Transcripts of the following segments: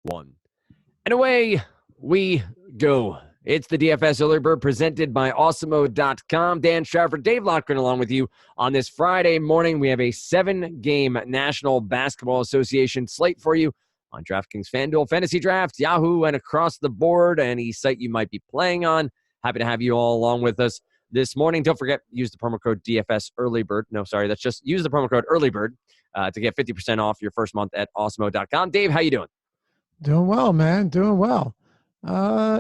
One. And away we go. It's the DFS Early Bird presented by Awesemo.com. Dan Stratford, Dave Lockren along with you on this Friday morning. We have a 7-game National Basketball Association slate for you on DraftKings FanDuel, Fantasy Draft, Yahoo, and across the board. Any site you might be playing on. Happy to have you all along with us this morning. Don't forget, use the promo code DFS Early Bird. No, sorry, that's just use the promo code Early Bird to get 50% off your first month at Awesemo.com. Dave, how you doing? Doing well, man. Doing well.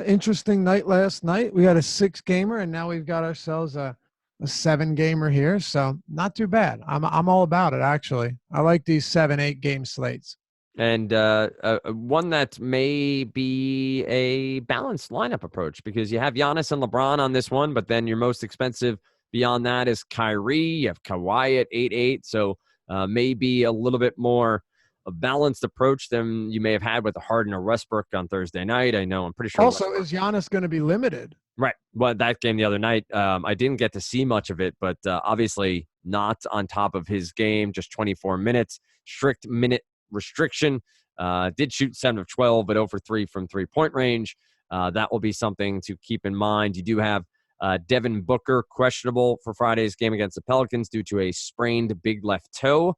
Interesting night last night. We had a 6-gamer, and now we've got ourselves a 7-gamer here. So not too bad. I'm all about it, actually. I like these 7-8 game slates. And one that may be a balanced lineup approach because you have Giannis and LeBron on this one, but then your most expensive beyond that is Kyrie. You have Kawhi at 8-8, so maybe a little bit more a balanced approach than you may have had with the Harden or Westbrook on Thursday night. I know, I'm pretty sure. Also, is Giannis going to be limited? Right. Well, that game the other night, I didn't get to see much of it, but obviously not on top of his game, just 24 minutes, strict minute restriction. Did shoot 7 of 12, but 0 for 3 from three-point range. That will be something to keep in mind. You do have Devin Booker questionable for Friday's game against the Pelicans due to a sprained big left toe.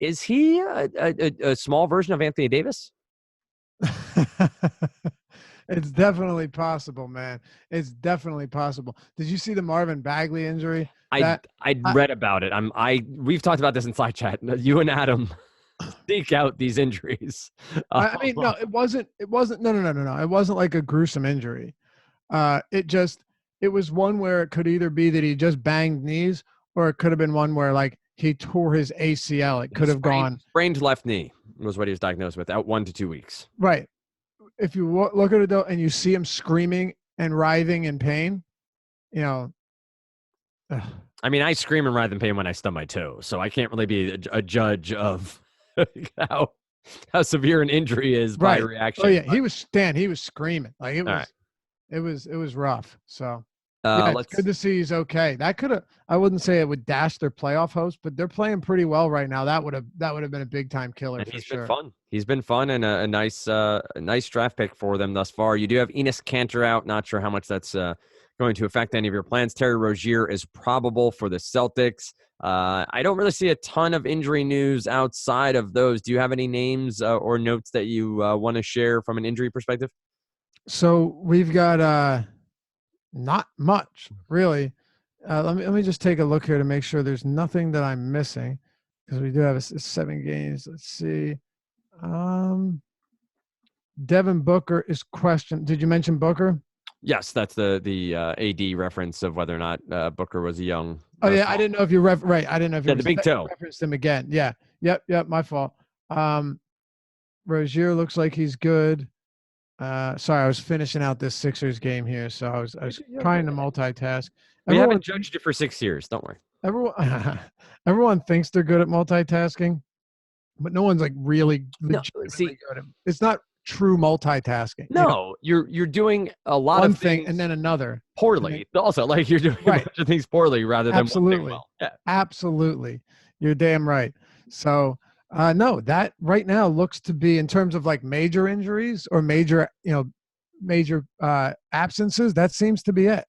Is he a small version of Anthony Davis? It's definitely possible, man. It's definitely possible. Did you see the Marvin Bagley injury? I read about it. We've talked about this in slide chat. You and Adam seek out these injuries. I mean, no, it wasn't. No. It wasn't like a gruesome injury. It was one where it could either be that he just banged knees, or it could have been one where like he tore his ACL. It could have gone. Sprained left knee was what he was diagnosed with, out 1 to 2 weeks. Right. If you look at it, though, and you see him screaming and writhing in pain, you know. I mean, I scream and writhe in pain when I stub my toe, so I can't really be a judge of how severe an injury is by reaction. Oh, yeah. He was screaming. Like it was rough. So. It's good to see he's okay. I wouldn't say it would dash their playoff hopes, but they're playing pretty well right now. That would have been a big time killer. And been fun. He's been fun and a nice draft pick for them thus far. You do have Enes Kanter out. Not sure how much that's going to affect any of your plans. Terry Rozier is probable for the Celtics. I don't really see a ton of injury news outside of those. Do you have any names or notes that you want to share from an injury perspective? So we've got not much, really. Let me just take a look here to make sure there's nothing that I'm missing, because we do have 7 games. Let's see. Devin Booker is questioned. Did you mention Booker? Yes, that's the AD reference of whether or not Booker was a young. Oh yeah, I didn't know if you right. I didn't know if you the big toe referenced him again. Yeah. Yep. My fault. Rozier looks like he's good. Sorry, I was finishing out this Sixers game here, so I was trying to multitask. We haven't judged you for 6 years. Don't worry. Everyone thinks they're good at multitasking, but no one's like really legitimately good at it. It's not true multitasking. No, you're doing a lot one of thing and then another poorly. Also, like you're doing a bunch of things poorly rather than one thing well. Yeah. Absolutely, you're damn right. So. No, that right now looks to be, in terms of like major injuries or major absences, that seems to be it.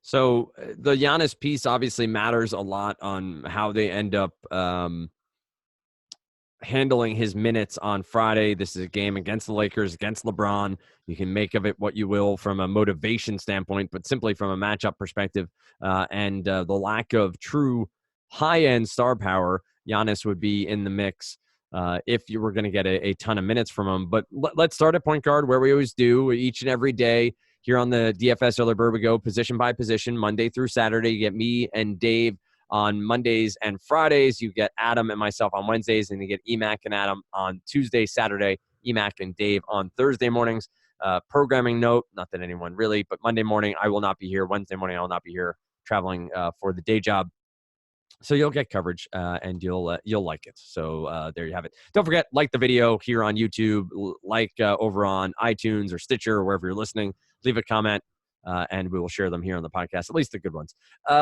So the Giannis piece obviously matters a lot on how they end up handling his minutes on Friday. This is a game against the Lakers, against LeBron. You can make of it what you will from a motivation standpoint, but simply from a matchup perspective and the lack of true high-end star power, Giannis would be in the mix if you were going to get a ton of minutes from him. But let's start at point guard, where we always do each and every day here on the DFS Early Bird. We go position by position, Monday through Saturday. You get me and Dave on Mondays and Fridays. You get Adam and myself on Wednesdays, and you get Emac and Adam on Tuesday, Saturday, Emac and Dave on Thursday mornings. Programming note, not that anyone really, but Monday morning I will not be here. Wednesday morning I will not be here, traveling for the day job. So you'll get coverage and you'll like it. So there you have it. Don't forget, like the video here on YouTube, like over on iTunes or Stitcher or wherever you're listening. Leave a comment and we will share them here on the podcast, at least the good ones.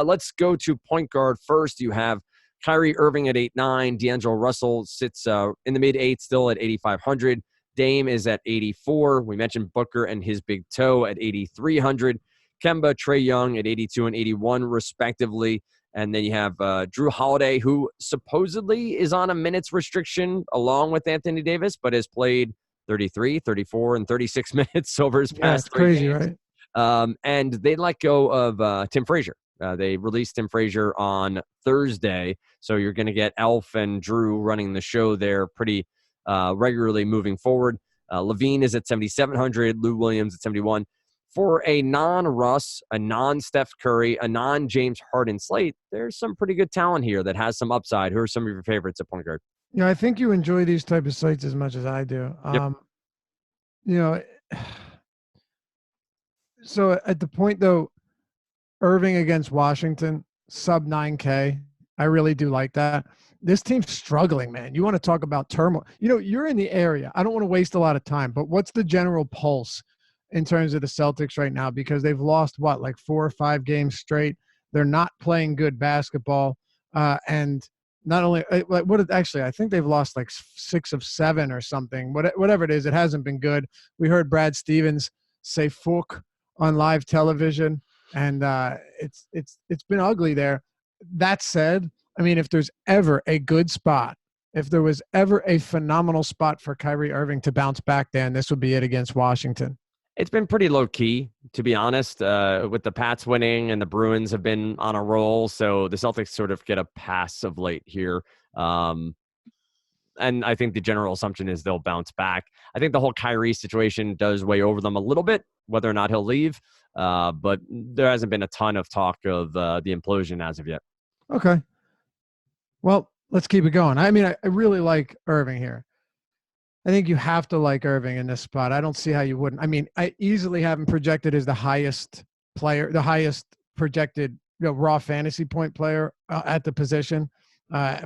Let's go to point guard first. You have Kyrie Irving at 8'9". D'Angelo Russell sits in the mid-8, still at 8,500. Dame is at 84. We mentioned Booker and his big toe at 8,300. Kemba, Trae Young at 82 and 81, respectively. And then you have Drew Holiday, who supposedly is on a minutes restriction along with Anthony Davis, but has played 33, 34, and 36 minutes over his Yeah, past it's three crazy, games. right? And they let go of Tim Frazier. They released Tim Frazier on Thursday. So you're going to get Elf and Drew running the show there pretty regularly moving forward. Levine is at 7,700. Lou Williams at 71. For a non-Russ, a non-Steph Curry, a non-James Harden slate, there's some pretty good talent here that has some upside. Who are some of your favorites at point guard? Yeah, I think you enjoy these type of sites as much as I do. Yep. You know, so at the point though, Irving against Washington, sub 9K. I really do like that. This team's struggling, man. You want to talk about turmoil. You're in the area. I don't want to waste a lot of time, but what's the general pulse in terms of the Celtics right now? Because they've lost, like 4 or 5 games straight. They're not playing good basketball. And not only, I think they've lost like 6 of 7 or something. Whatever it is, it hasn't been good. We heard Brad Stevens say "fuck" on live television. And it's been ugly there. That said, I mean, if there's ever a good spot, if there was ever a phenomenal spot for Kyrie Irving to bounce back, Dan, this would be it against Washington. It's been pretty low key, to be honest, with the Pats winning and the Bruins have been on a roll. So the Celtics sort of get a pass of late here. And I think the general assumption is they'll bounce back. I think the whole Kyrie situation does weigh over them a little bit, whether or not he'll leave. But there hasn't been a ton of talk of the implosion as of yet. Okay. Well, let's keep it going. I mean, I really like Irving here. I think you have to like Irving in this spot. I don't see how you wouldn't. I mean, I easily have him projected as the highest player, the highest projected raw fantasy point player at the position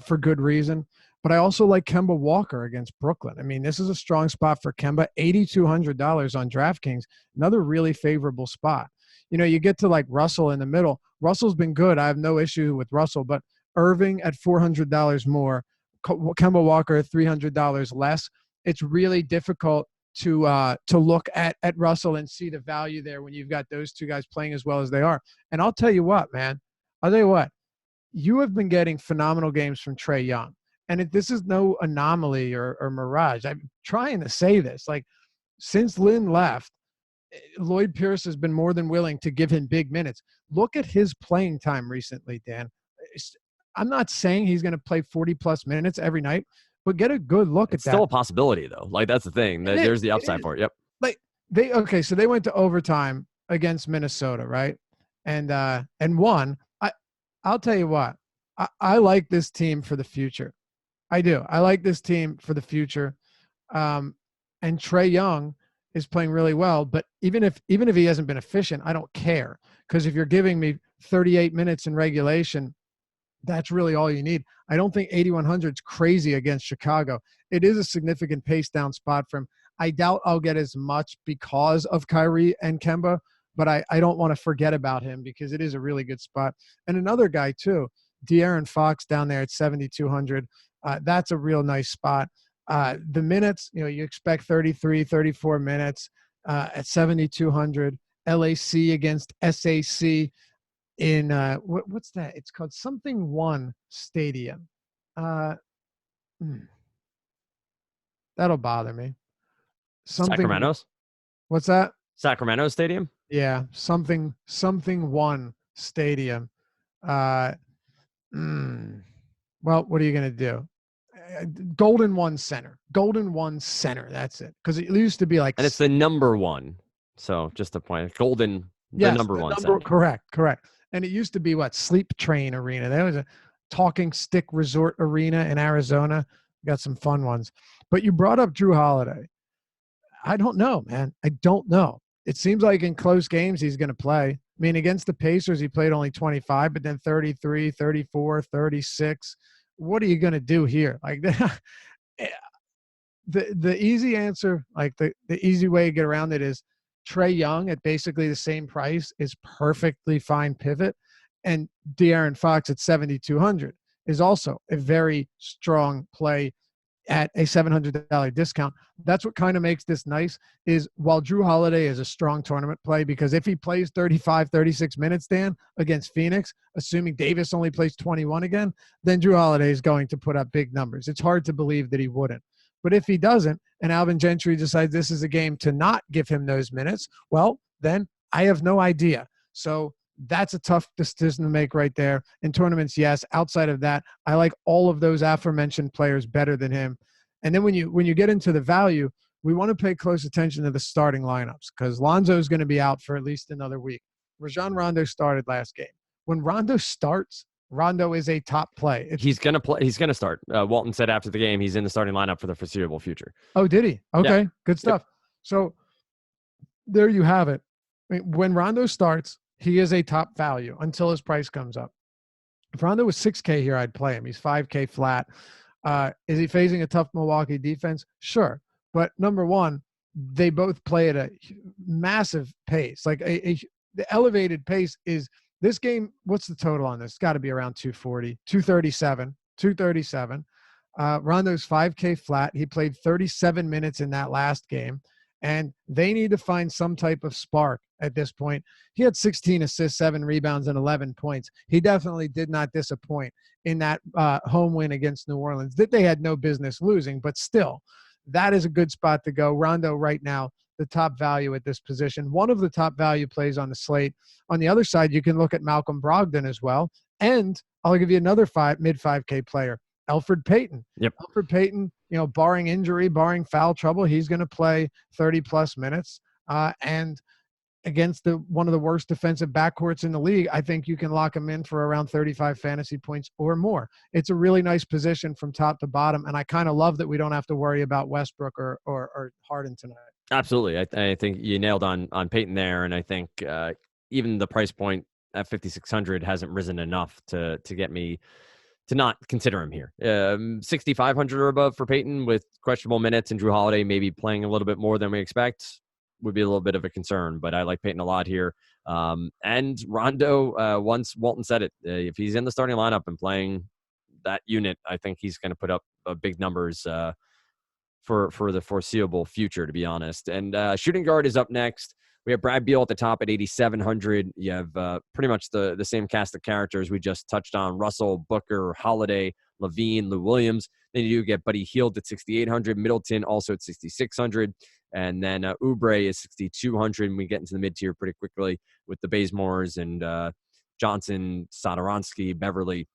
for good reason. But I also like Kemba Walker against Brooklyn. I mean, this is a strong spot for Kemba, $8,200 on DraftKings, another really favorable spot. You get to like Russell in the middle. Russell's been good. I have no issue with Russell, but Irving at $400 more, Kemba Walker at $300 less. It's really difficult to look at Russell and see the value there when you've got those two guys playing as well as they are. And I'll tell you what, man. You have been getting phenomenal games from Trae Young. And this is no anomaly or mirage. I'm trying to say this. Like, since Lynn left, Lloyd Pierce has been more than willing to give him big minutes. Look at his playing time recently, Dan. I'm not saying he's going to play 40-plus minutes every night, but get a good look at that. It's still a possibility, though. Like, that's the thing. There's the upside for it. Yep. Like, so they went to overtime against Minnesota, right? And won. I'll tell you what. I like this team for the future. I do. I like this team for the future. And Trae Young is playing really well, but even if he hasn't been efficient, I don't care, because if you're giving me 38 minutes in regulation, that's really all you need. I don't think 8,100 is crazy against Chicago. It is a significant pace down spot for him. I doubt I'll get as much because of Kyrie and Kemba, but I don't want to forget about him because it is a really good spot. And another guy too, De'Aaron Fox down there at 7,200. That's a real nice spot. The minutes, you expect 33, 34 minutes at 7,200. LAC against SAC in what's that? It's called something one stadium. That'll bother me. Sacramento's? What's that? Sacramento Stadium? Yeah, something one stadium. Well, what are you going to do? Golden One Center. That's it. Because it used to be like, and it's the number one. So just a point. Golden, the number one center. Correct. And it used to be Sleep Train Arena. There was a Talking Stick Resort Arena in Arizona. Got some fun ones. But you brought up Drew Holiday. I don't know, man. I don't know. It seems like in close games he's going to play. I mean, against the Pacers, he played only 25, but then 33, 34, 36. What are you going to do here? Like, the easy answer, like the easy way to get around it is Trae Young at basically the same price is perfectly fine pivot. And De'Aaron Fox at 7,200 is also a very strong play at a $700 discount. That's what kind of makes this nice is while Drew Holiday is a strong tournament play, because if he plays 35, 36 minutes, Dan, against Phoenix, assuming Davis only plays 21 again, then Drew Holiday is going to put up big numbers. It's hard to believe that he wouldn't. But if he doesn't, and Alvin Gentry decides this is a game to not give him those minutes, well, then I have no idea. So that's a tough decision to make right there. In tournaments, yes. Outside of that, I like all of those aforementioned players better than him. And then when you get into the value, we want to pay close attention to the starting lineups because Lonzo is going to be out for at least another week. Rajon Rondo started last game. When Rondo starts, Rondo is a top play. He's going to play. He's going to start. Walton said after the game, he's in the starting lineup for the foreseeable future. Oh, did he? Okay, yeah. Good stuff. Yep. So there you have it. I mean, when Rondo starts, he is a top value until his price comes up. If Rondo was 6K here, I'd play him. He's 5K flat. Is he facing a tough Milwaukee defense? Sure. But number one, they both play at a massive pace. Like the elevated pace is this game. What's the total on this? It's got to be around 240, 237. Rondo's 5K flat. He played 37 minutes in that last game. And they need to find some type of spark at this point. He had 16 assists, 7 rebounds, and 11 points. He definitely did not disappoint in that home win against New Orleans that they had no business losing. But still, that is a good spot to go. Rondo right now, the top value at this position. One of the top value plays on the slate. On the other side, you can look at Malcolm Brogdon as well. And I'll give you another mid 5K player, Elfrid Payton. Yep. Elfrid Payton, barring injury, barring foul trouble, he's going to play 30-plus minutes. And against one of the worst defensive backcourts in the league, I think you can lock him in for around 35 fantasy points or more. It's a really nice position from top to bottom, and I kind of love that we don't have to worry about Westbrook or Harden tonight. Absolutely. I think you nailed on Payton there, and I think even the price point at 5,600 hasn't risen enough to get me to not consider him here. 6,500 or above for Payton with questionable minutes and Drew Holiday maybe playing a little bit more than we expect would be a little bit of a concern, but I like Payton a lot here. And Rondo, once Walton said it, if he's in the starting lineup and playing that unit, I think he's going to put up big numbers for the foreseeable future, to be honest. And shooting guard is up next. We have Brad Beal at the top at 8,700. You have pretty much the same cast of characters we just touched on: Russell, Booker, Holiday, Levine, Lou Williams. Then you do get Buddy Hield at 6,800. Middleton also at 6,600. And then Oubre is 6,200. And we get into the mid-tier pretty quickly with the Bazemores and Johnson, Satoransky, Beverly.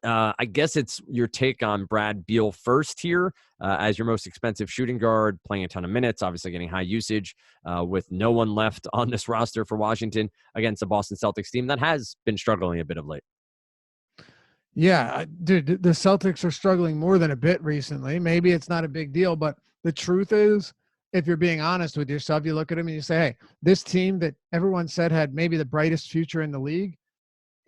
I guess it's your take on Brad Beal first here as your most expensive shooting guard, playing a ton of minutes, obviously getting high usage with no one left on this roster for Washington against the Boston Celtics team that has been struggling a bit of late. Yeah, dude, the Celtics are struggling more than a bit recently. Maybe it's not a big deal, but the truth is, if you're being honest with yourself, you look at them and you say, hey, this team that everyone said had maybe the brightest future in the league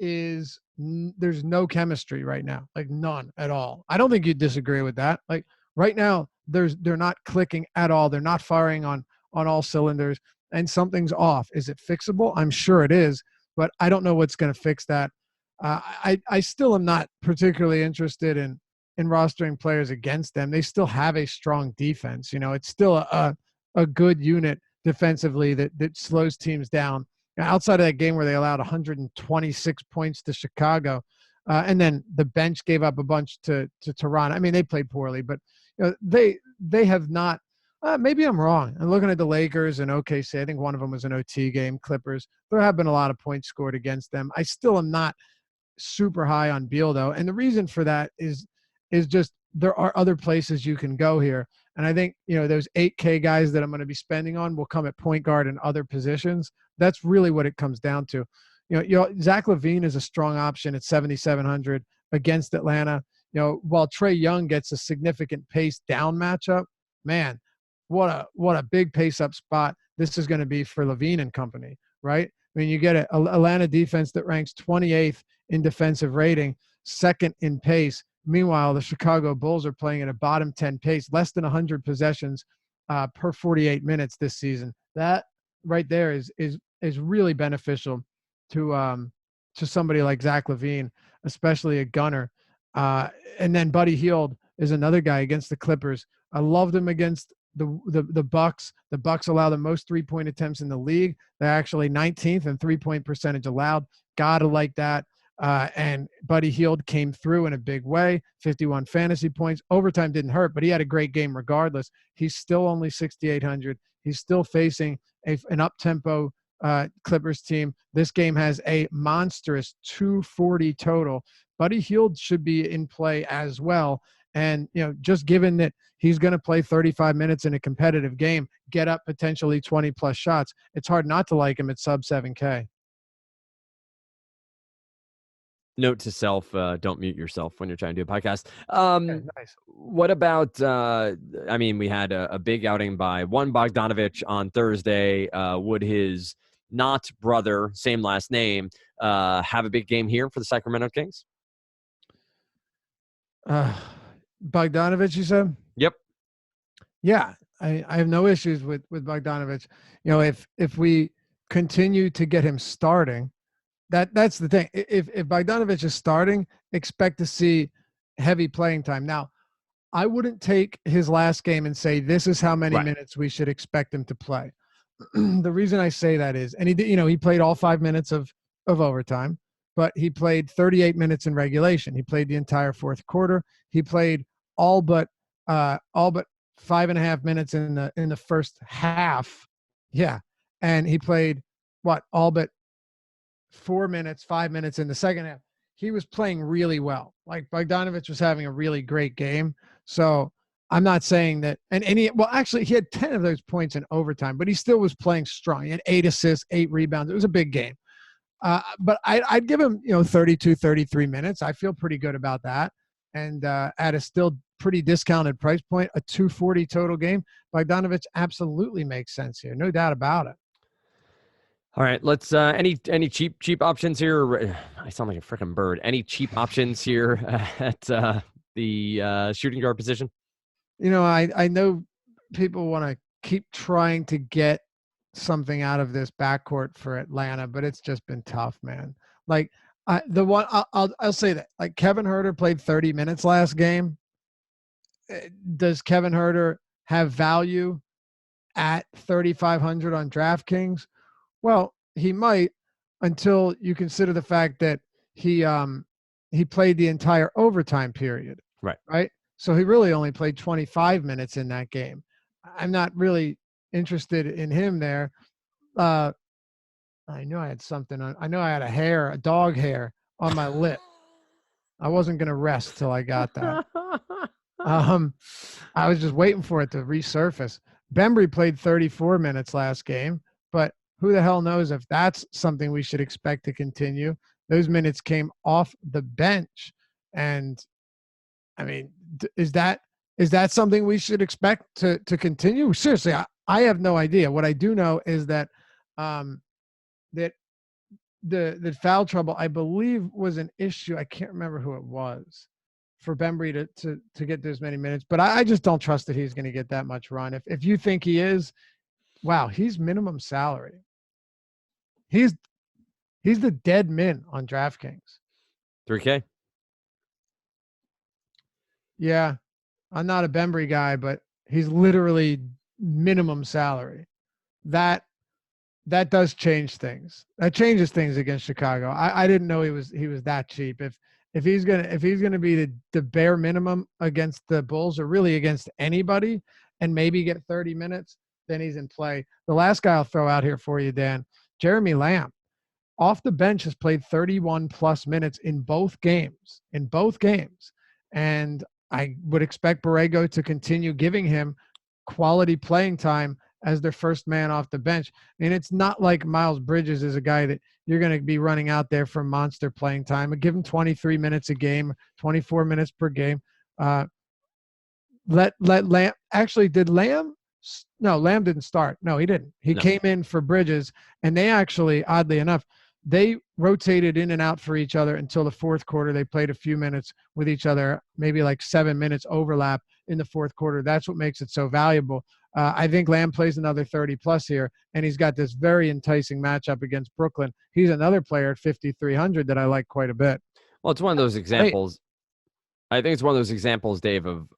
there's no chemistry right now, like none at all. I don't think you'd disagree with that. Like right now, they're not clicking at all. They're not firing on all cylinders, and something's off. Is it fixable? I'm sure it is, but I don't know what's going to fix that. I still am not particularly interested in rostering players against them. They still have a strong defense. It's still a good unit defensively that slows teams down. Outside of that game where they allowed 126 points to Chicago, and then the bench gave up a bunch to Toronto. I mean, they played poorly, but they have not. Maybe I'm wrong. I'm looking at the Lakers and OKC. I think one of them was an OT game. Clippers. There have been a lot of points scored against them. I still am not super high on Beal though, and the reason for that is just there are other places you can go here. And I think, those 8K guys that I'm going to be spending on will come at point guard and other positions. That's really what it comes down to. Zach LaVine is a strong option at 7,700 against Atlanta. While Trae Young gets a significant pace down matchup, man, what a big pace up spot this is going to be for LaVine and company, right? I mean, you get an Atlanta defense that ranks 28th in defensive rating, second in pace. Meanwhile, the Chicago Bulls are playing at a bottom 10 pace, less than 100 possessions per 48 minutes this season. That right there is really beneficial to somebody like Zach LaVine, especially a gunner. And then Buddy Hield is another guy against the Clippers. I loved him against the Bucks. The Bucks allow the most 3-point attempts in the league. They're actually 19th in 3-point percentage allowed. Gotta like that. And Buddy Hield came through in a big way. 51 fantasy points. Overtime didn't hurt, but he had a great game regardless. He's still only 6,800. He's still facing an up-tempo Clippers team. This game has a monstrous 240 total. Buddy Hield should be in play as well. And, just given that he's going to play 35 minutes in a competitive game, get up potentially 20-plus shots, it's hard not to like him at sub 7K. Note to self, don't mute yourself when you're trying to do a podcast. Nice. What about, we had a big outing by one Bogdanovich on Thursday. Would his not brother, same last name, have a big game here for the Sacramento Kings? Bogdanovich, you said? Yep. Yeah, I have no issues with Bogdanovich. If we continue to get him starting, that's the thing. If Bogdanovich is starting, expect to see heavy playing time. Now, I wouldn't take his last game and say this is how many minutes we should expect him to play. The reason I say that is, and he played all 5 minutes of overtime, but he played 38 minutes in regulation. He played the entire fourth quarter. He played all but 5.5 minutes in the first half. Yeah. And he played all but 5 minutes in the second half. He was playing really well. Like Bogdanovich was having a really great game. So I'm not saying that, and he had 10 of those points in overtime, but he still was playing strong. He had 8 assists, 8 rebounds. It was a big game. But I'd give him, 32, 33 minutes. I feel pretty good about that. And at a still pretty discounted price point, a 240 total game, Bogdanovich absolutely makes sense here. No doubt about it. All right, let's any cheap options here? I sound like a freaking bird. Any cheap options here at the shooting guard position? I know people want to keep trying to get something out of this backcourt for Atlanta, but it's just been tough, man. Like I'll say that, like, Kevin Huerter played 30 minutes last game. Does Kevin Huerter have value at 3,500 on DraftKings? Well, he might, until you consider the fact that he played the entire overtime period. Right. So he really only played 25 minutes in that game. I'm not really interested in him there. I knew I had something on. I know I had a dog hair on my lip. I wasn't going to rest till I got that. I was just waiting for it to resurface. Bembry played 34 minutes last game, but who the hell knows if that's something we should expect to continue. Those minutes came off the bench. And I mean, is that something we should expect to continue? Seriously, I have no idea. What I do know is that that the foul trouble, I believe, was an issue. I can't remember who it was for Bembry to get those many minutes. But I just don't trust that he's going to get that much run. If you think he is, wow, he's minimum salary. He's the dead min on DraftKings. 3K. Yeah, I'm not a Bembry guy, but he's literally minimum salary. That does change things. That changes things against Chicago. I didn't know he was that cheap. If he's gonna be the bare minimum against the Bulls, or really against anybody, and maybe get 30 minutes, then he's in play. The last guy I'll throw out here for you, Dan, Jeremy Lamb, off the bench, has played 31 plus minutes in both games. And I would expect Borrego to continue giving him quality playing time as their first man off the bench. And it's not like Miles Bridges is a guy that you're going to be running out there for monster playing time. Give him 23 minutes a game, 24 minutes per game. Let Lamb – actually, did Lamb – no, Lamb didn't start. No, he didn't. He came in for Bridges, and they actually, oddly enough, they rotated in and out for each other until the fourth quarter. They played a few minutes with each other, maybe like 7 minutes overlap in the fourth quarter. That's what makes it so valuable. I think Lamb plays another 30-plus here, and he's got this very enticing matchup against Brooklyn. He's another player at 5,300 that I like quite a bit. Well, it's one of those examples. I think it's one of those examples, Dave, of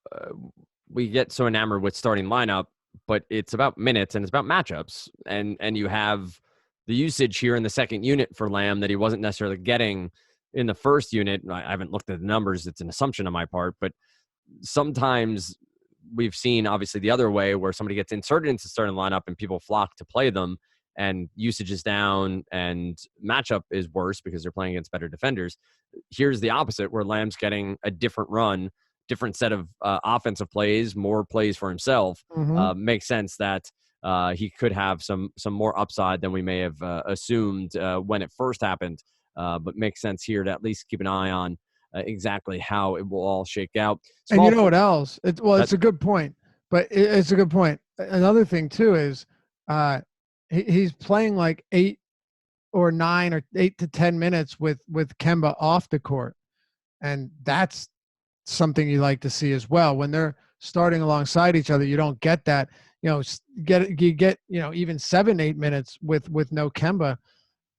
we get so enamored with starting lineup, but it's about minutes and it's about matchups. And you have the usage here in the second unit for Lamb that he wasn't necessarily getting in the first unit. I haven't looked at the numbers. It's an assumption on my part, but sometimes we've seen obviously the other way where somebody gets inserted into starting lineup and people flock to play them and usage is down and matchup is worse because they're playing against better defenders. Here's the opposite where Lamb's getting a different run, different set of offensive plays, more plays for himself. Makes sense that he could have some more upside than we may have assumed when it first happened. But makes sense here to at least keep an eye on exactly how it will all shake out. And you know what else? It's a good point, but it's a good point. Another thing too is he's playing like 8 or 9 or 8 to 10 minutes with Kemba off the court, and that's something you like to see as well. When they're starting alongside each other, you don't get that. You get even 7-8 minutes with no Kemba.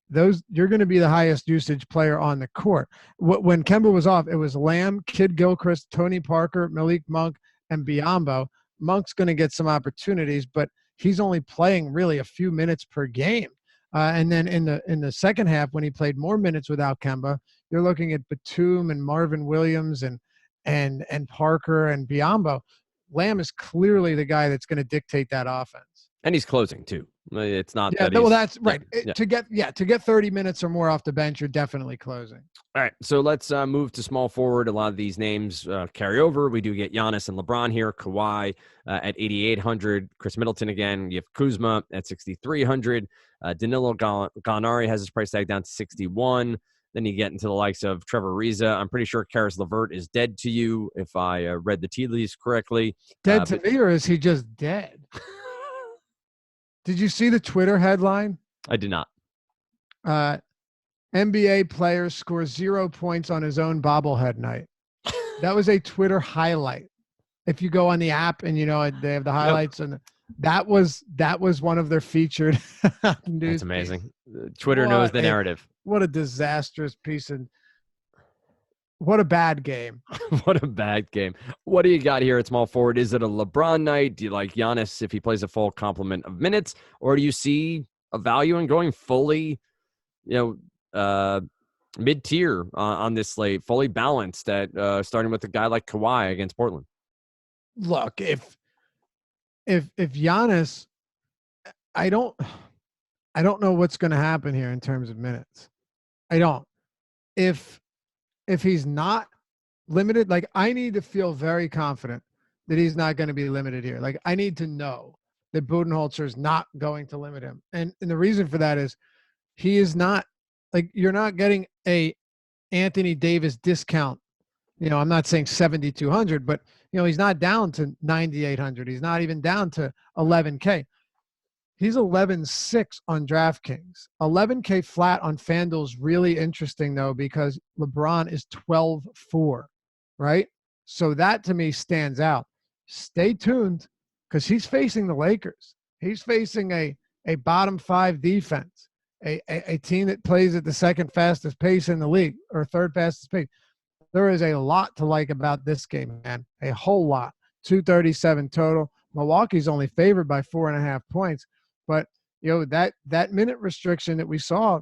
Those you're going to be the highest usage player on the court. When Kemba was off, it was Lamb, Kid Gilchrist, Tony Parker, Malik Monk, and Biyombo. Monk's going to get some opportunities, but he's only playing really a few minutes per game. And then in the second half, when he played more minutes without Kemba, you're looking at Batum and Marvin Williams and Parker and Biyombo. Lamb is clearly the guy that's going to dictate that offense. And he's closing too. It's not that. Well, that's right. To get 30 minutes or more off the bench, you're definitely closing. All right, so let's move to small forward. A lot of these names carry over. We do get Giannis and LeBron here. Kawhi at 8,800. Chris Middleton again. You have Kuzma at 6,300. Danilo Gallinari has his price tag down to 61. Then you get into the likes of Trevor Ariza. I'm pretty sure Karis LeVert is dead to you, if I read the tea leaves correctly. Dead to me, or is he just dead? Did you see the Twitter headline? I did not. NBA player scores 0 points on his own bobblehead night. That was a Twitter highlight. If you go on the app and they have the highlights, and that was one of their featured news. That's amazing. Twitter knows the narrative. What a disastrous piece of. What a bad game. What a bad game. What do you got here at small forward? Is it a LeBron night? Do you like Giannis if he plays a full complement of minutes? Or do you see a value in going fully, mid-tier on this slate, fully balanced at starting with a guy like Kawhi against Portland? Look, if Giannis, I don't know what's going to happen here in terms of minutes. I don't. If he's not limited, like I need to feel very confident that he's not going to be limited here. Like I need to know that Budenholzer is not going to limit him. And the reason for that is he is not like you're not getting a Anthony Davis discount. I'm not saying 7,200, but he's not down to 9,800. He's not even down to 11K. He's 11.6 on DraftKings. 11K flat on FanDuel is really interesting, though, because LeBron is 12.4, right? So that, to me, stands out. Stay tuned because he's facing the Lakers. He's facing a bottom 5 defense, a team that plays at the second fastest pace in the league or third fastest pace. There is a lot to like about this game, man, a whole lot. 237 total. Milwaukee's only favored by 4.5 points. But, that minute restriction that we saw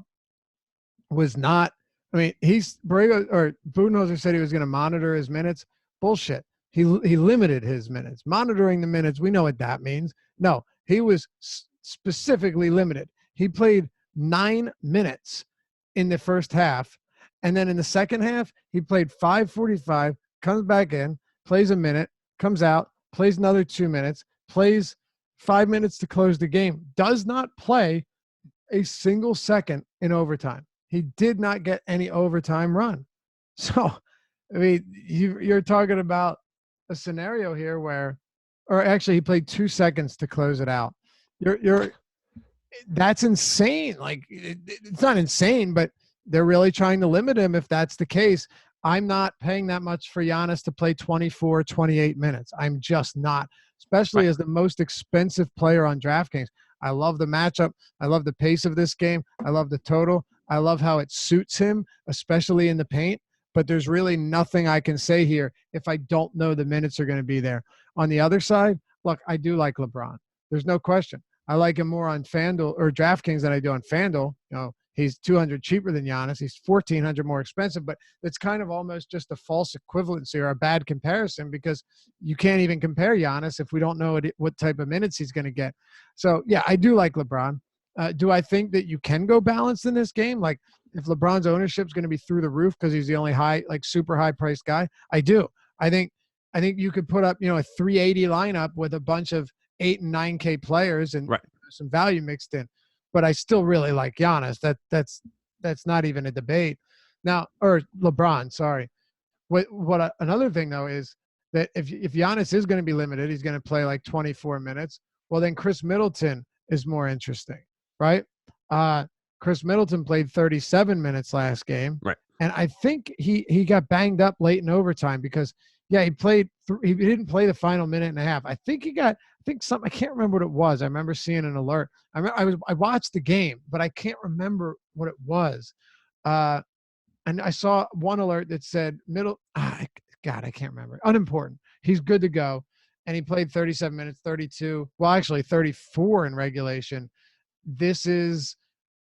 was not – I mean, Budenholzer said he was going to monitor his minutes. Bullshit. He limited his minutes. Monitoring the minutes, we know what that means. No, he was specifically limited. He played 9 minutes in the first half, and then in the second half, he played 5:45, comes back in, plays a minute, comes out, plays another 2 minutes, plays – 5 minutes to close the game, does not play a single second in overtime. He did not get any overtime run. So, I mean, you're talking about a scenario here where, or actually he played 2 seconds to close it out. That's insane. Like it's not insane, but they're really trying to limit him if that's the case. I'm not paying that much for Giannis to play 24, 28 minutes. I'm just not, especially as the most expensive player on DraftKings. I love the matchup. I love the pace of this game. I love the total. I love how it suits him, especially in the paint. but there's really nothing I can say here if I don't know the minutes are going to be there. On the other side, look, I do like LeBron. There's no question. I like him more on FanDuel or DraftKings than I do on FanDuel. He's 200 cheaper than Giannis. He's 1,400 more expensive, but it's kind of almost just a false equivalency or a bad comparison because you can't even compare Giannis if we don't know what type of minutes he's going to get. So, yeah, I do like LeBron. Do I think that you can go balanced in this game? Like if LeBron's ownership is going to be through the roof because he's the only super high priced guy, I do. I think you could put up, a 380 lineup with a bunch of 8 and 9K players and some value mixed in. But I still really like Giannis. That's not even a debate. Now, or LeBron, sorry. Another thing though is that if Giannis is going to be limited, he's going to play like 24 minutes. Well, then Chris Middleton is more interesting, right? Chris Middleton played 37 minutes last game, right? And I think he got banged up late in overtime because he played. He didn't play the final minute and a half. I think something. I can't remember what it was. I remember seeing an alert. I watched the game, but I can't remember what it was. And I saw one alert that said God, I can't remember. Unimportant. He's good to go. And he played 37 minutes, 32. Well, actually 34 in regulation. This is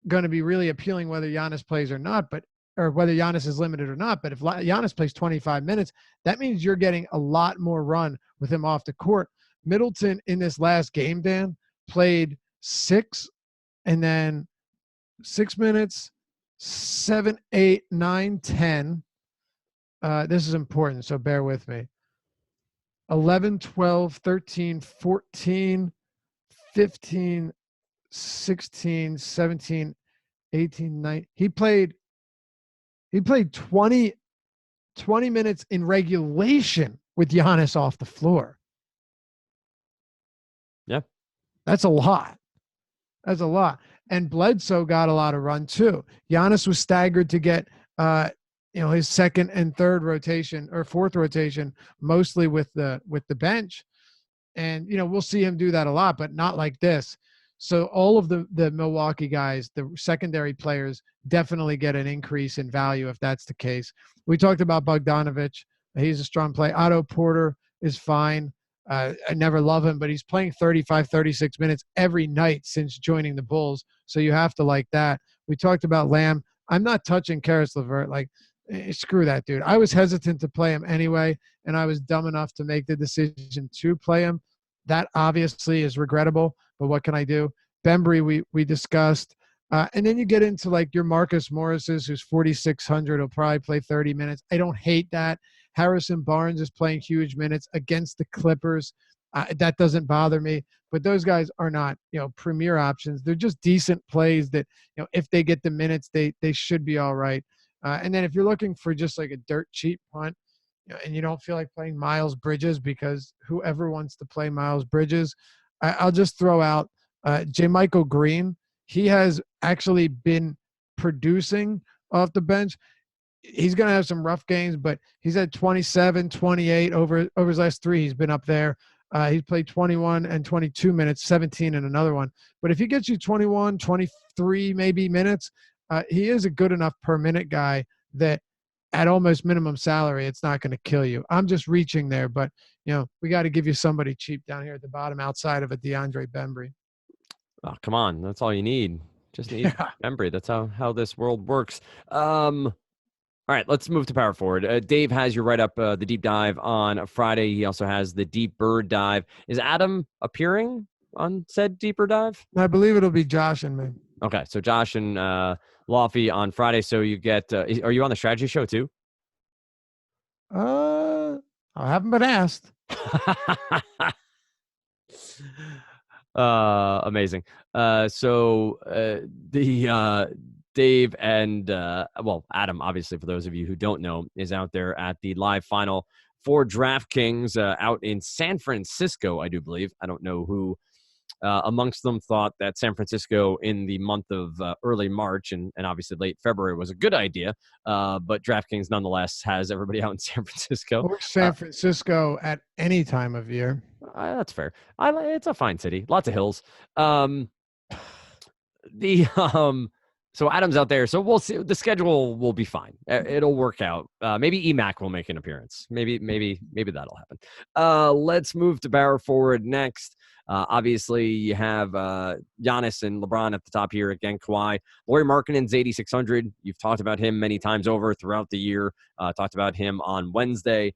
going to be really appealing whether Giannis plays or not, or whether Giannis is limited or not. But if Giannis plays 25 minutes, that means you're getting a lot more run with him off the court. Middleton in this last game, Dan, played 6 and then 6 minutes, 7, 8, 9, 10. This is important, so bear with me. 11, 12, 13, 14, 15, 16, 17, 18, 19. He played 20 minutes in regulation with Giannis off the floor. Yeah. That's a lot. And Bledsoe got a lot of run too. Giannis was staggered to get his second and third rotation or fourth rotation, mostly with the bench. And we'll see him do that a lot, but not like this. So all of the Milwaukee guys, the secondary players, definitely get an increase in value if that's the case. We talked about Bogdanovic. He's a strong play. Otto Porter is fine. I never love him, but he's playing 35, 36 minutes every night since joining the Bulls. So you have to like that. We talked about Lamb. I'm not touching Karis LeVert. Screw that dude. I was hesitant to play him anyway, and I was dumb enough to make the decision to play him. That obviously is regrettable, but what can I do? Bembry, we discussed. And then you get into your Marcus Morris's, who's 4,600. He'll probably play 30 minutes. I don't hate that. Harrison Barnes is playing huge minutes against the Clippers. That doesn't bother me. But those guys are not, premier options. They're just decent plays that, if they get the minutes, they should be all right. And then if you're looking for just a dirt cheap punt, and you don't feel like playing Miles Bridges because whoever wants to play Miles Bridges, I'll just throw out J-Michael Green. He has actually been producing off the bench. He's going to have some rough games, but he's at 27, 28 over his last 3. He's been up there. He's played 21 and 22 minutes, 17 in another one. But if he gets you 21, 23 maybe minutes, he is a good enough per minute guy that at almost minimum salary, it's not going to kill you. I'm just reaching there, but we got to give you somebody cheap down here at the bottom outside of a DeAndre Bembry. Oh, come on. That's all you need. Just need Bembry. That's how this world works. All right, let's move to power forward. Dave has your write-up, the deep dive on Friday. He also has the deep bird dive. Is Adam appearing on said deeper dive? I believe it'll be Josh and me. Okay, so Josh and Laffy on Friday. So you get are you on the strategy show too? I haven't been asked. Amazing. So the Dave and Adam, obviously, for those of you who don't know, is out there at the live final for DraftKings out in San Francisco, I do believe. I don't know who amongst them thought that San Francisco in the month of early March and obviously late February was a good idea. But DraftKings nonetheless has everybody out in San Francisco. Or San Francisco at any time of year. That's fair. It's a fine city. Lots of hills. So Adam's out there. So we'll see. The schedule will be fine. It'll work out. Maybe EMAC will make an appearance. Maybe that'll happen. Let's move to Power Forward next. Obviously, you have Giannis and LeBron at the top here. Again, Kawhi. Lauri Markkanen's 8,600. You've talked about him many times over throughout the year. Talked about him on Wednesday.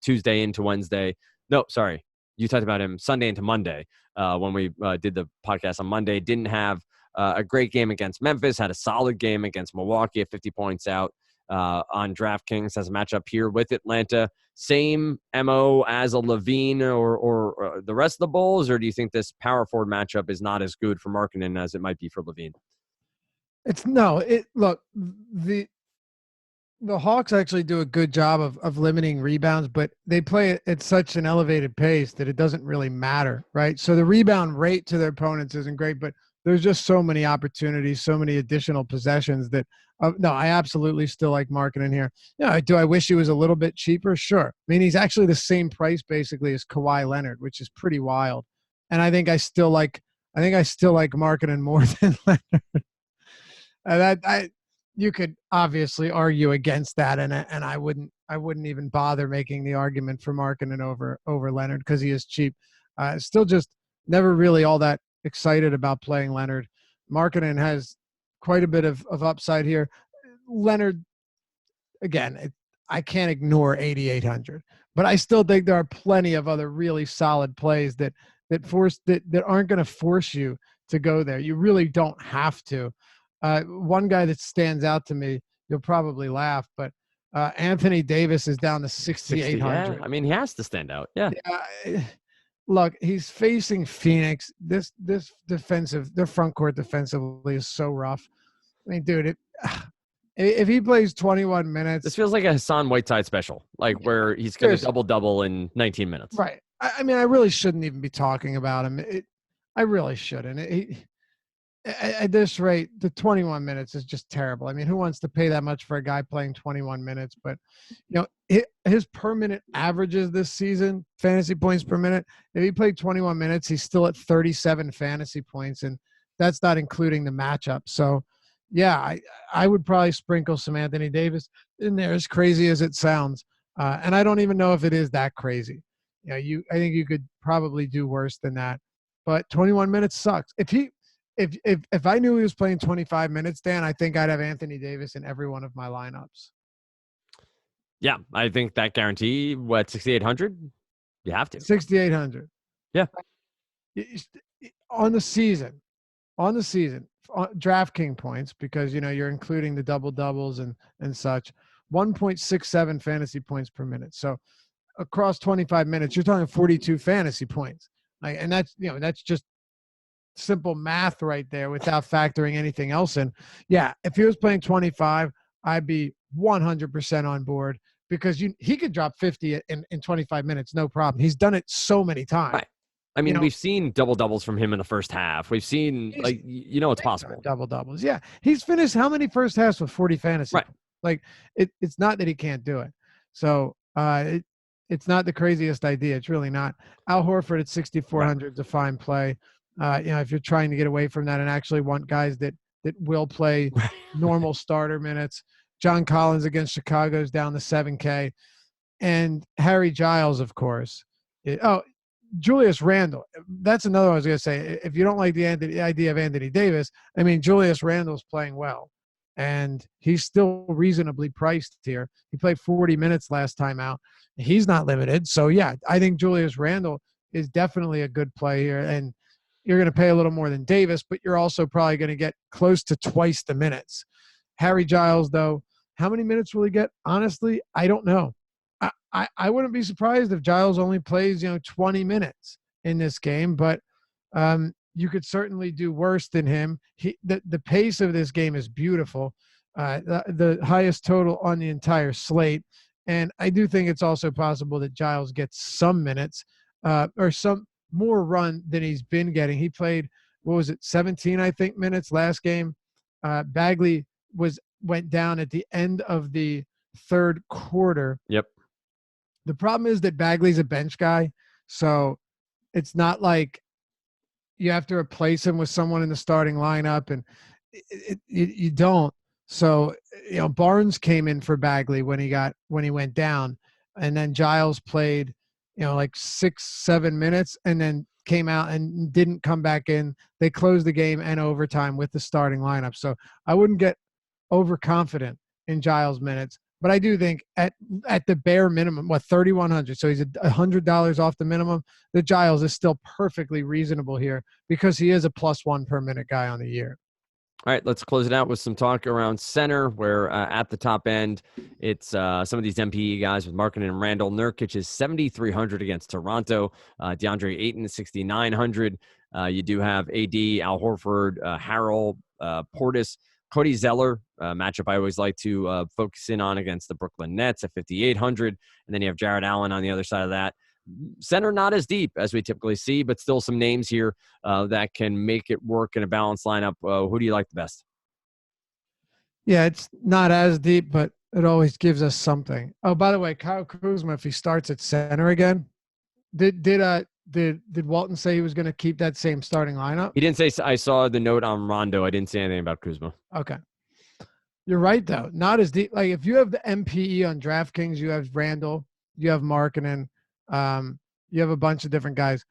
Tuesday into Wednesday. No, sorry. You talked about him Sunday into Monday when we did the podcast on Monday. Didn't have a great game against Memphis, had a solid game against Milwaukee at 50 points out on DraftKings. Has a matchup here with Atlanta. Same MO as a Levine or the rest of the Bulls, or do you think this power forward matchup is not as good for Markkanen as it might be for Levine? Look, the Hawks actually do a good job of limiting rebounds, but they play at such an elevated pace that it doesn't really matter, right? So the rebound rate to their opponents isn't great, but there's just so many opportunities, so many additional possessions that no, I absolutely still like Markkanen here. Yeah, do I wish he was a little bit cheaper? Sure. I mean, he's actually the same price basically as Kawhi Leonard, which is pretty wild. And I think I still like Markkanen more than Leonard. You could obviously argue against that, and I wouldn't even bother making the argument for Markkanen over Leonard because he is cheap. Still just never really all that excited about playing Leonard. Markkanen has quite a bit of upside here. Leonard, again, I can't ignore 8,800, but I still think there are plenty of other really solid plays that aren't going to force you to go there. You really don't have to. One guy that stands out to me, you'll probably laugh, but Anthony Davis is down to 6,800. Yeah, I mean, he has to stand out. Yeah. Look, he's facing Phoenix. Their front court defensively is so rough. I mean, dude, if he plays 21 minutes, this feels like a Hassan Whiteside special, like where he's going to double in 19 minutes. Right. I mean, I really shouldn't even be talking about him. I really shouldn't. At this rate, the 21 minutes is just terrible. I mean, who wants to pay that much for a guy playing 21 minutes? But, his per minute averages this season, fantasy points per minute, if he played 21 minutes, he's still at 37 fantasy points, and that's not including the matchup. So, yeah, I would probably sprinkle some Anthony Davis in there, as crazy as it sounds. And I don't even know if it is that crazy. I think you could probably do worse than that. But 21 minutes sucks. If I knew he was playing 25 minutes, Dan, I think I'd have Anthony Davis in every one of my lineups. Yeah, I think that guarantee, 6,800? You have to. 6,800. Yeah. On the season, DraftKings points, because, you're including the double-doubles and such, 1.67 fantasy points per minute. So across 25 minutes, you're talking 42 fantasy points. And that's just simple math right there without factoring anything else in. Yeah, if he was playing 25, I'd be 100% on board because he could drop 50 in 25 minutes, no problem. He's done it so many times. Right. I mean, we've seen double-doubles from him in the first half. We've seen, it's possible. Double-doubles, yeah. He's finished how many first halves with 40 fantasy? Right. Like, it's not that he can't do it. So, it's not the craziest idea. It's really not. Al Horford at 6,400 is a fine play. If you're trying to get away from that and actually want guys that will play normal starter minutes. John Collins against Chicago is down to 7K. And Harry Giles, of course. Julius Randle. That's another one I was going to say. If you don't like the idea of Anthony Davis, I mean, Julius Randle's playing well. And he's still reasonably priced here. He played 40 minutes last time out. He's not limited. So, yeah, I think Julius Randle is definitely a good play here. And you're going to pay a little more than Davis, but you're also probably going to get close to twice the minutes. Harry Giles, though, how many minutes will he get? Honestly, I don't know. I wouldn't be surprised if Giles only plays, 20 minutes in this game, but you could certainly do worse than him. The pace of this game is beautiful. The highest total on the entire slate. And I do think it's also possible that Giles gets some minutes or some more run than he's been getting. He played, 17, I think, minutes last game. Bagley went down at the end of the third quarter. Yep. The problem is that Bagley's a bench guy, so it's not like you have to replace him with someone in the starting lineup. And You don't. So Barnes came in for Bagley when he went down, and then Giles played like 6-7 minutes, and then came out and didn't come back in. They closed the game and overtime with the starting lineup. So I wouldn't get overconfident in Giles minutes, but I do think at the bare minimum, 3,100. So he's $100 off the minimum. The Giles is still perfectly reasonable here because he is a +1 per minute guy on the year. All right, let's close it out with some talk around center, where at the top end, it's some of these MPE guys with Markkanen and Randall. Nurkic is 7,300 against Toronto. DeAndre Ayton is 6,900. You do have AD, Al Horford, Harrell, Portis, Cody Zeller, matchup I always like to focus in on against the Brooklyn Nets at 5,800. And then you have Jared Allen on the other side of that. Center not as deep as we typically see, but still some names here that can make it work in a balanced lineup. Who do you like the best? Yeah, it's not as deep, but it always gives us something. Oh, by the way, Kyle Kuzma, if he starts at center again, did Walton say he was going to keep that same starting lineup? He didn't say. I saw the note on Rondo. I didn't say anything about Kuzma. Okay. You're right, though. Not as deep. Like, if you have the MPE on DraftKings, you have Randall, you have Markkanen, you have a bunch of different guys.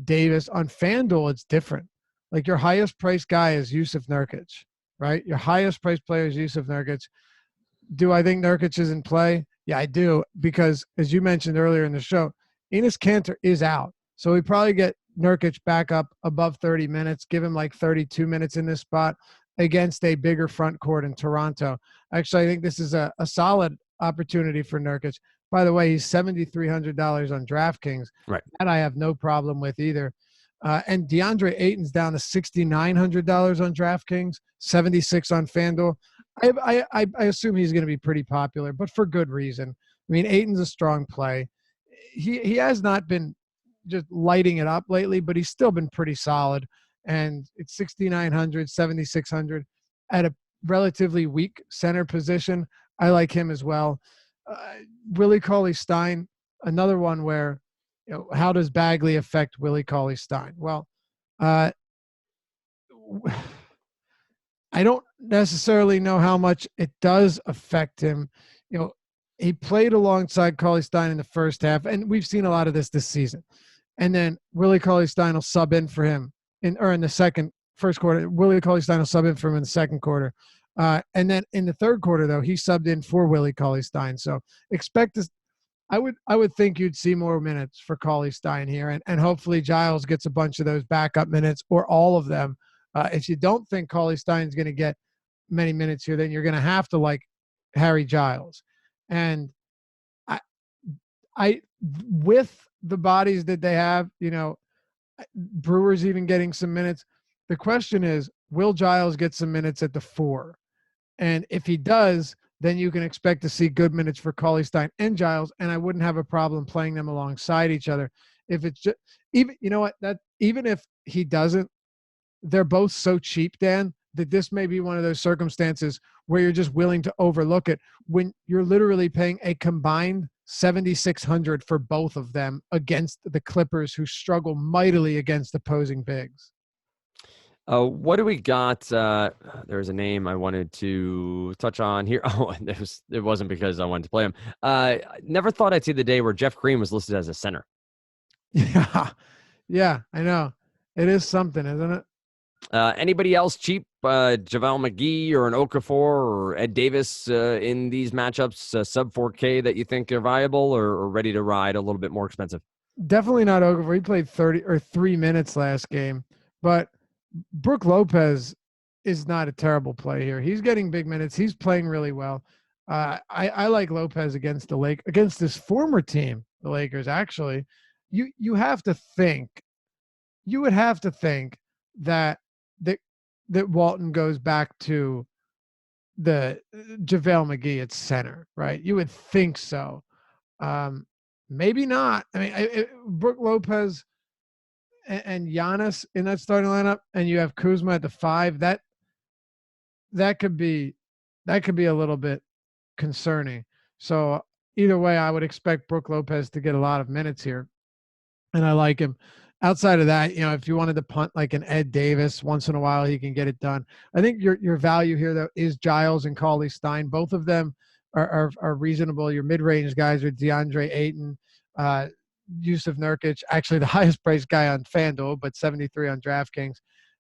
Davis. On FanDuel, it's different. Like, your highest priced guy is Yusuf Nurkic, right? Your highest priced player is Yusuf Nurkic. Do I think Nurkic is in play? Yeah, I do, because as you mentioned earlier in the show, Enes Kanter is out. So we probably get Nurkic back up above 30 minutes, give him like 32 minutes in this spot against a bigger front court in Toronto. Actually, I think this is a solid opportunity for Nurkic. By the way, he's $7,300 on DraftKings. Right. That I have no problem with either. And DeAndre Ayton's down to $6,900 on DraftKings, 76 on FanDuel. I assume he's going to be pretty popular, but for good reason. I mean, Ayton's a strong play. He has not been just lighting it up lately, but he's still been pretty solid. And it's 6,900, 7,600 at a relatively weak center position. I like him as well. Willie Cauley-Stein, another one where, how does Bagley affect Willie Cauley-Stein? Well, I don't necessarily know how much it does affect him. He played alongside Cauley-Stein in the first half, and we've seen a lot of this season. And then Willie Cauley-Stein will sub in for him in the first quarter. Willie Cauley-Stein will sub in for him in the second quarter. And then in the third quarter, though, he subbed in for Willie Cauley-Stein. So expect this. I would think you'd see more minutes for Cauley-Stein here, and hopefully Giles gets a bunch of those backup minutes or all of them. If you don't think Cauley-Stein's going to get many minutes here, then you're going to have to like Harry Giles. And I with the bodies that they have, Brewer's even getting some minutes. The question is, will Giles get some minutes at the 4? And if he does, then you can expect to see good minutes for Cauley-Stein and Giles, and I wouldn't have a problem playing them alongside each other. If it's just even if he doesn't, they're both so cheap, Dan, that this may be one of those circumstances where you're just willing to overlook it when you're literally paying a combined $7,600 for both of them against the Clippers, who struggle mightily against opposing bigs. What do we got? There's a name I wanted to touch on here. Oh, it wasn't because I wanted to play him. Never thought I'd see the day where Jeff Green was listed as a center. Yeah, I know. It is something, isn't it? Anybody else cheap? JaVale McGee or an Okafor or Ed Davis in these matchups, sub 4K that you think are viable or ready to ride, a little bit more expensive? Definitely not Okafor. He played 3 minutes last game, but Brook Lopez is not a terrible play here. He's getting big minutes. He's playing really well. I like Lopez against this former team, the Lakers. Actually, you would have to think that Walton goes back to the JaVale McGee at center, right? You would think so. Maybe not. I mean, Brook Lopez and Giannis in that starting lineup, and you have Kuzma at the 5. That could be a little bit concerning. So either way, I would expect Brook Lopez to get a lot of minutes here, and I like him. outside of that, if you wanted to punt like an Ed Davis once in a while, he can get it done. I think your value here though is Giles and Cauley Stein. Both of them are reasonable. Your mid range guys are DeAndre Ayton, Yusuf Nurkic, actually the highest priced guy on FanDuel, but 73 on DraftKings,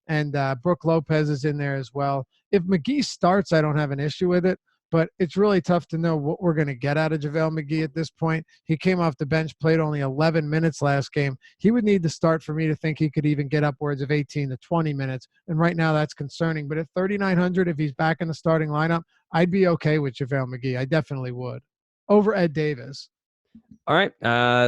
and Brooke Lopez is in there as well. If McGee starts, I don't have an issue with it. But it's really tough to know what we're going to get out of JaVale McGee at this point. He came off the bench, played only 11 minutes last game. He would need to start for me to think he could even get upwards of 18 to 20 minutes. And right now that's concerning. But at 3,900, if he's back in the starting lineup, I'd be okay with JaVale McGee. I definitely would. Over Ed Davis. All right,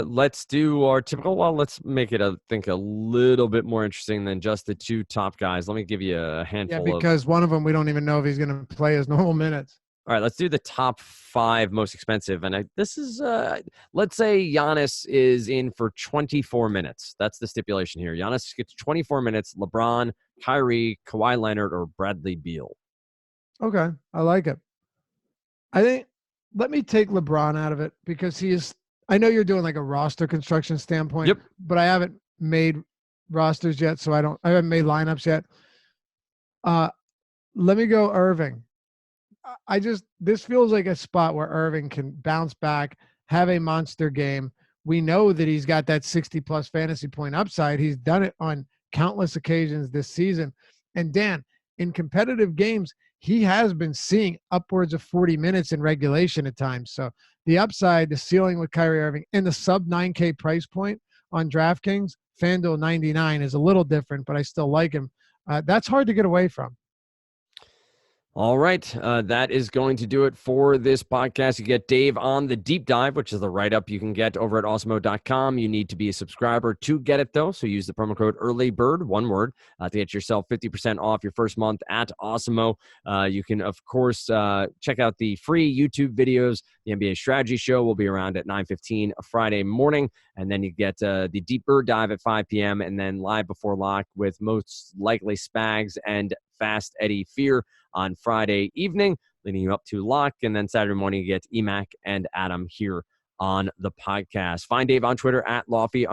let's do our typical. Well, let's make it, I think, a little bit more interesting than just the two top guys. Let me give you a handful. Yeah, because one of them, we don't even know if he's going to play his normal minutes. All right, let's do the top 5 most expensive. And this is, let's say Giannis is in for 24 minutes. That's the stipulation here. Giannis gets 24 minutes. LeBron, Kyrie, Kawhi Leonard, or Bradley Beal. Okay, I like it. I think, let me take LeBron out of it because he is, I know you're doing like a roster construction standpoint, yep, but I haven't made rosters yet, so I haven't made lineups yet. Let me go Irving. This feels like a spot where Irving can bounce back, have a monster game. We know that he's got that 60-plus fantasy point upside. He's done it on countless occasions this season. And Dan, in competitive games, he has been seeing upwards of 40 minutes in regulation at times. So the upside, the ceiling with Kyrie Irving, and the sub 9K price point on DraftKings, FanDuel 99 is a little different, but I still like him. That's hard to get away from. All right, that is going to do it for this podcast. You get Dave on the deep dive, which is the write-up you can get over at awesemo.com. You need to be a subscriber to get it, though, so use the promo code EARLYBIRD, one word, to get yourself 50% off your first month at Awesemo. You can, of course, check out the free YouTube videos. The NBA Strategy Show will be around at 9:15 Friday morning, and then you get the Deep Bird Dive at 5 p.m., and then Live Before Lock with most likely Spags and Fast Eddie Fear on Friday evening, leading you up to Lock. And then Saturday morning, you get Emac and Adam here on the podcast. Find Dave on Twitter at Lofty_D,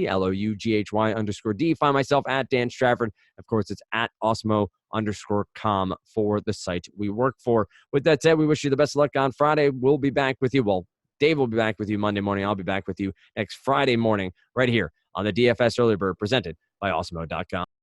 LOUGHY_D. Find myself at Dan Stratford. Of course, it's at Awesemo_com for the site we work for. With that said, we wish you the best of luck on Friday. We'll be back with you. Well, Dave will be back with you Monday morning. I'll be back with you next Friday morning right here on the DFS Early Bird presented by Awesemo.com.